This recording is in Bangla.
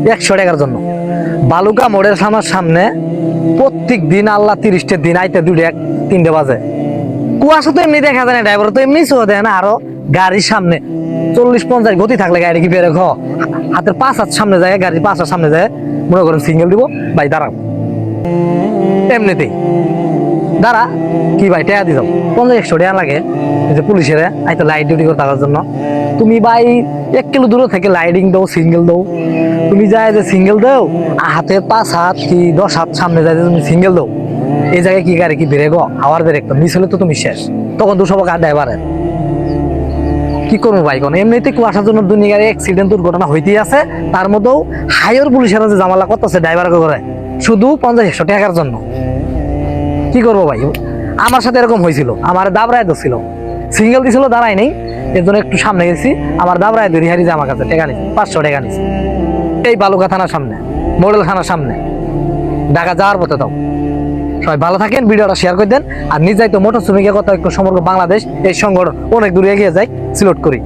100 টাকার জন্য। বালুকা মোড়ের সামনে প্রত্যেক দিন আল্লাহ 30টা দিন আইতে 2-3 বাজে। কুয়াশা তো এমনি দেখা যায় না, ড্রাইভার তো এমনি চলে দেয় না। আরো গাড়ির সামনে 40-50 গতি থাকলে গাড়ি কি বেড়ে হাতের 5 হাত সামনে যায়, গাড়ির 5 হাত সামনে যায়, মনে করেন সিঙ্গেল দিব, ভাই দাঁড়াও এমনিতেই দাঁড়া কি ভাই টাকা দিয়ে যাও, 50-100 টাকা লাগে যে পুলিশের আইতো লাইট ডিউটি করে থাকার জন্য। তুমি ভাই 1 কিলো দূরে থেকে লাইটিং দাও, সিঙ্গেল দাও, তুমি যায় যে সিঙ্গেল দাও, হাতে 5 হাত কি 10 হাত সামনে যায় তুমি সিঙ্গেল দাও, এই জায়গায় কি গাড়ি কি বেড়ে গো, হাওয়ার বেড়ে একদম মিস হলে তো তুমি শেষ, তখন তো সব গাড়ি ড্রাইভারের কি করবো ভাই কোন। এমনিতে কুয়াশার জন্য দুনিয়ার অ্যাক্সিডেন্ট দুর্ঘটনা হইতেই আছে, তার মধ্যেও হাইওর পুলিশেরা যে জামালা করতেছে ড্রাইভার করে শুধু 50-100 টাকার জন্য। কি করবো ভাই, আমার সাথে এরকম হয়েছিল, আমার দাবরায় ধরছিল, সিঙ্গেল দিছিল দাঁড়াই নেই, এর জন্য একটু সামনে গেছি, আমার দাবরায় ধরি হারি যে আমার কাছে টাকা নিচ্ছে 500 টাকা নিচ্ছে, এই বালুকা থানার সামনে, মডেল থানার সামনে, ঢাকা যাওয়ার পথে। দাও সবাই ভালো থাকেন, ভিডিওটা শেয়ার করে দেন। আর নির্যাতিত মোটর শ্রমিকের কথা একটু সমগ্র বাংলাদেশ এই সংগঠন অনেক দূরে এগিয়ে যায়, সিলেক্ট করি।